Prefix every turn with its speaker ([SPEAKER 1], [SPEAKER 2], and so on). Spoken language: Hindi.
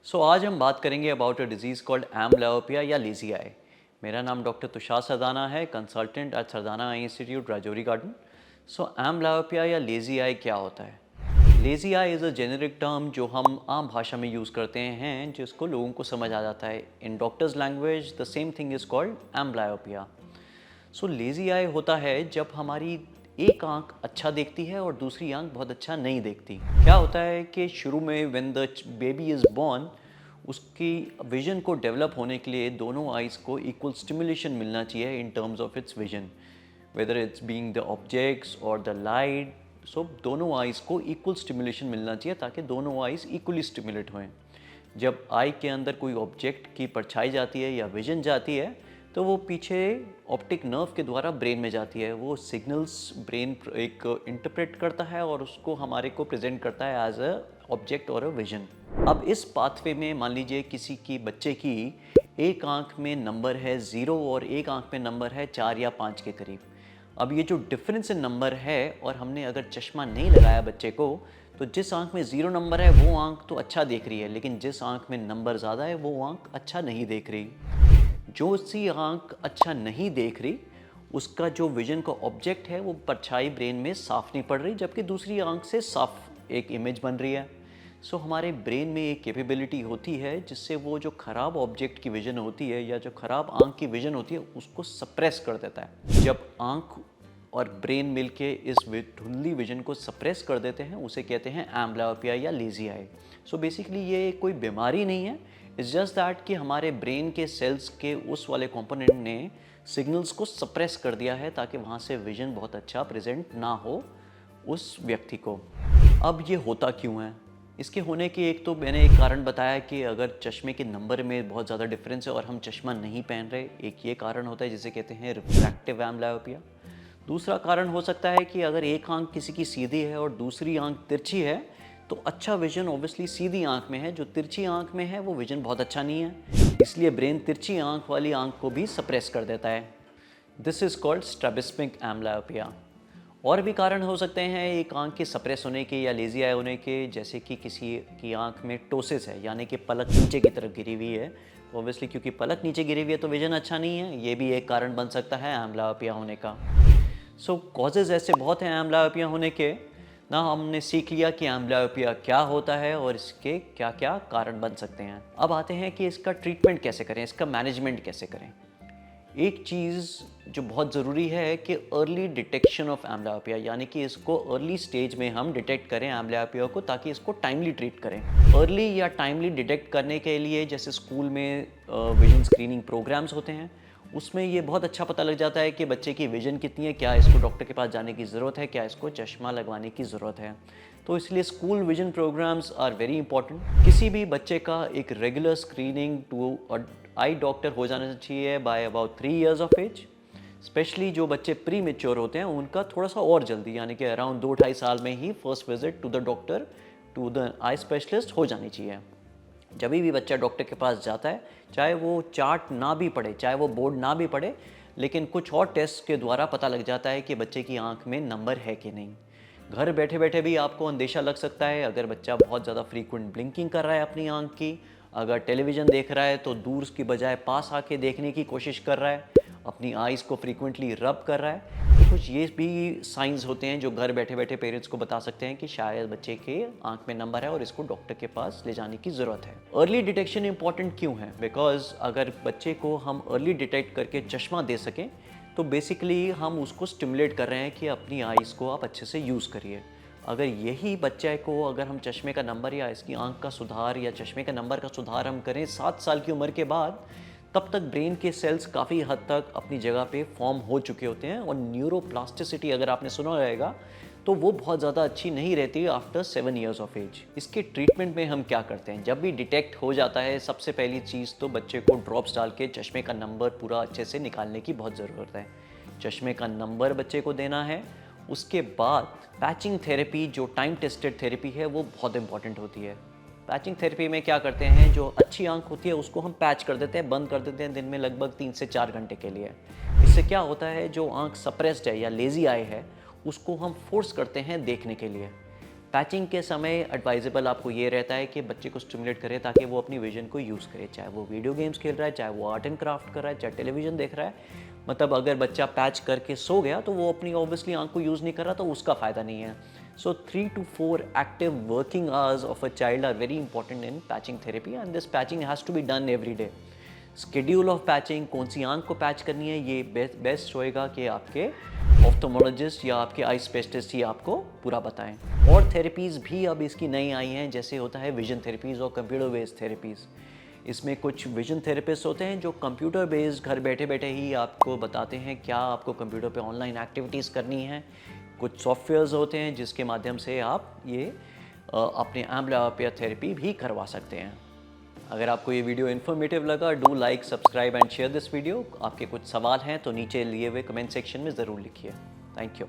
[SPEAKER 1] आज हम बात करेंगे about a disease called amblyopia या लेज़ी आई। मेरा नाम डॉक्टर तुषार सरदाना है, कंसल्टेंट एट सरदाना आई इंस्टीट्यूट राजौरी गार्डन। एम्ब्लायोपिया या लेज़ी आई क्या होता है? Lazy I is a generic term जो हम आम भाषा में यूज़ करते हैं, जिसको लोगों को समझ आ जाता है। In doctors language the same thing is called amblyopia. Lazy eye होता है जब हमारी एक आंख अच्छा देखती है और दूसरी आंख बहुत अच्छा नहीं देखती। क्या होता है कि शुरू में when the baby is born, उसकी विजन को डेवलप होने के लिए दोनों आइज़ को इक्वल स्टिमुलेशन मिलना चाहिए in terms of its vision, whether it's being the objects और द लाइट। दोनों आइज़ को इक्वल स्टिमुलेशन मिलना चाहिए ताकि दोनों आइज़ इक्वली स्टिमुलेट हों। जब आई के अंदर कोई ऑब्जेक्ट की परछाई जाती है या विजन जाती है, तो वो पीछे ऑप्टिक नर्व के द्वारा ब्रेन में जाती है। वो सिग्नल्स ब्रेन एक इंटरप्रेट करता है और उसको हमारे को प्रेजेंट करता है एज अ ऑब्जेक्ट और अ विजन। अब इस पाथवे में मान लीजिए किसी की बच्चे की एक आंख में नंबर है 0 और एक आंख में नंबर है 4 या 5 के करीब। अब ये जो डिफरेंस इन नंबर है, और हमने अगर चश्मा नहीं लगाया बच्चे को, तो जिस आंख में 0 नंबर है वो आंख तो अच्छा देख रही है, लेकिन जिस आंख में नंबर ज़्यादा है वो आंख अच्छा नहीं देख रही। जो सी आंख अच्छा नहीं देख रही, उसका जो विजन का ऑब्जेक्ट है वो परछाई ब्रेन में साफ नहीं पड़ रही, जबकि दूसरी आंख से साफ एक इमेज बन रही है। हमारे ब्रेन में एक कैपेबिलिटी होती है जिससे वो जो ख़राब ऑब्जेक्ट की विजन होती है या जो ख़राब आंख की विजन होती है उसको सप्रेस कर देता है। जब आंख और ब्रेन मिलके इस धुंधली विजन को सप्रेस कर देते हैं, उसे कहते हैं एम्ब्लायोपिया या लेज़ी आई। बेसिकली ये कोई बीमारी नहीं है, इट्स जस्ट दैट कि हमारे ब्रेन के सेल्स के उस वाले कंपोनेंट ने सिग्नल्स को सप्रेस कर दिया है ताकि वहाँ से विजन बहुत अच्छा प्रेजेंट ना हो उस व्यक्ति को। अब ये होता क्यों है? इसके होने के एक तो मैंने एक कारण बताया कि अगर चश्मे के नंबर में बहुत ज़्यादा डिफरेंस है और हम चश्मा नहीं पहन रहे, एक ये कारण होता है जिसे कहते हैं रिफ्रैक्टिव एम्ब्लायोपिया। दूसरा कारण हो सकता है कि अगर एक आंख किसी की सीधी है और दूसरी आंख तिरछी है, तो अच्छा विजन ऑब्वियसली सीधी आंख में है, जो तिरछी आंख में है वो विजन बहुत अच्छा नहीं है, इसलिए ब्रेन तिरछी आंख वाली आंख को भी सप्रेस कर देता है। This is called strabismic amblyopia. और भी कारण हो सकते हैं एक आंख के सप्रेस होने के या लेज़ी आई होने के, जैसे कि किसी की आंख में टोसिस है, यानी कि पलक नीचे की तरफ गिरी हुई है। ऑब्वियसली क्योंकि पलक नीचे गिरी हुई है तो विजन अच्छा नहीं है, ये भी एक कारण बन सकता है एम्ब्लायोपिया होने का। कॉजेज़ ऐसे बहुत हैं एम्ब्लायोपिया होने के ना। हमने सीख लिया कि एम्ब्लायोपिया क्या होता है और इसके क्या क्या कारण बन सकते हैं। अब आते हैं कि इसका ट्रीटमेंट कैसे करें, इसका मैनेजमेंट कैसे करें। एक चीज़ जो बहुत ज़रूरी है कि अर्ली डिटेक्शन ऑफ एम्ब्लायोपिया, यानी कि इसको अर्ली स्टेज में हम डिटेक्ट करें एम्ब्लायोपिया को, ताकि इसको टाइमली ट्रीट करें। अर्ली या टाइमली डिटेक्ट करने के लिए जैसे स्कूल में विजन स्क्रीनिंग प्रोग्राम्स होते हैं, उसमें ये बहुत अच्छा पता लग जाता है कि बच्चे की विजन कितनी है, क्या इसको डॉक्टर के पास जाने की ज़रूरत है, क्या इसको चश्मा लगवाने की ज़रूरत है। तो इसलिए school vision programs are very important. किसी भी बच्चे का एक regular screening to eye doctor हो जाना चाहिए by about 3 years of age. Specially जो बच्चे प्री मेच्योर होते हैं उनका थोड़ा सा और जल्दी, यानी कि अराउंड 2-2.5 साल में ही first visit to the doctor, to the eye specialist हो जानी चाहिए। जब भी बच्चा डॉक्टर के पास जाता है, चाहे वो चार्ट ना भी पढ़े, चाहे वो बोर्ड ना भी पढ़े, लेकिन कुछ और टेस्ट के द्वारा पता लग जाता है कि बच्चे की आंख में नंबर है कि नहीं। घर बैठे बैठे भी आपको अंदेशा लग सकता है अगर बच्चा बहुत ज़्यादा फ्रीक्वेंट ब्लिंकिंग कर रहा है अपनी आंख की, अगर टेलीविज़न देख रहा है तो दूर की बजाय पास आके देखने की कोशिश कर रहा है, अपनी आइज़ को फ्रीक्वेंटली रब कर रहा है, तो कुछ ये भी साइंस होते हैं जो घर बैठे बैठे पेरेंट्स को बता सकते हैं कि शायद बच्चे के आंख में नंबर है और इसको डॉक्टर के पास ले जाने की ज़रूरत है। अर्ली डिटेक्शन इंपॉर्टेंट क्यों है? बिकॉज अगर बच्चे को हम अर्ली डिटेक्ट करके चश्मा दे सकें, तो बेसिकली हम उसको स्टिमुलेट कर रहे हैं कि अपनी आइज़ को आप अच्छे से यूज़ करिए। अगर यही बच्चे को अगर हम चश्मे का नंबर या इसकी आंख का सुधार या चश्मे का नंबर का सुधार हम करें 7 साल की उम्र के बाद, तब तक ब्रेन के सेल्स काफ़ी हद तक अपनी जगह पे फॉर्म हो चुके होते हैं और न्यूरोप्लास्टिसिटी अगर आपने सुना रहेगा तो वो बहुत ज़्यादा अच्छी नहीं रहती आफ्टर 7 इयर्स ऑफ एज। इसके ट्रीटमेंट में हम क्या करते हैं? जब भी डिटेक्ट हो जाता है, सबसे पहली चीज़ तो बच्चे को ड्रॉप्स डाल के चश्मे का नंबर पूरा अच्छे से निकालने की बहुत ज़रूरत है। चश्मे का नंबर बच्चे को देना है। उसके बाद पैचिंग थेरेपी, जो टाइम टेस्टेड थेरेपी है, वो बहुत इंपॉर्टेंट होती है। पैचिंग थेरेपी में क्या करते हैं, जो अच्छी आंख होती है उसको हम पैच कर देते हैं, बंद कर देते हैं दिन में लगभग 3 से 4 घंटे के लिए। इससे क्या होता है, जो आंख सप्रेस्ड है या लेज़ी आई है उसको हम फोर्स करते हैं देखने के लिए। पैचिंग के समय एडवाइजेबल आपको ये रहता है कि बच्चे को स्टिमुलेट करें ताकि वो अपनी विजन को यूज़ करे, चाहे वो वीडियो गेम्स खेल रहा है, चाहे वो आर्ट एंड क्राफ्ट कर रहा है, चाहे टेलीविज़न देख रहा है। मतलब अगर बच्चा पैच करके सो गया तो वो अपनी ऑब्वियसली आंख को यूज़ नहीं कर रहा, तो उसका फ़ायदा नहीं है। So 3 to 4 active working hours of a child are very important in patching therapy and this patching has to be done every day. Schedule of patching, कौन सी आंख को पैच करनी है, ये बेस्ट होएगा कि आपके ऑफ्थल्मोलॉजिस्ट या आपके आई स्पेशलिस्ट ही आपको पूरा बताएं। और थेरेपीज़ भी अब इसकी नई आई हैं, जैसे होता है विजन थेरेपीज़ और कंप्यूटर बेस्ड थेरेपीज़। इसमें कुछ विजन थेरेपिस्ट होते हैं जो कंप्यूटर बेस्ड घर बैठे बैठे ही आपको बताते हैं क्या आपको कंप्यूटर पे ऑनलाइन एक्टिविटीज़ करनी है। कुछ सॉफ्टवेयर्स होते हैं जिसके माध्यम से आप ये अपने एम्ब्लियोपिया थेरेपी भी करवा सकते हैं। अगर आपको ये वीडियो इन्फॉर्मेटिव लगा, do like, subscribe and share this video. आपके कुछ सवाल हैं तो नीचे लिए हुए कमेंट सेक्शन में ज़रूर लिखिए। Thank you.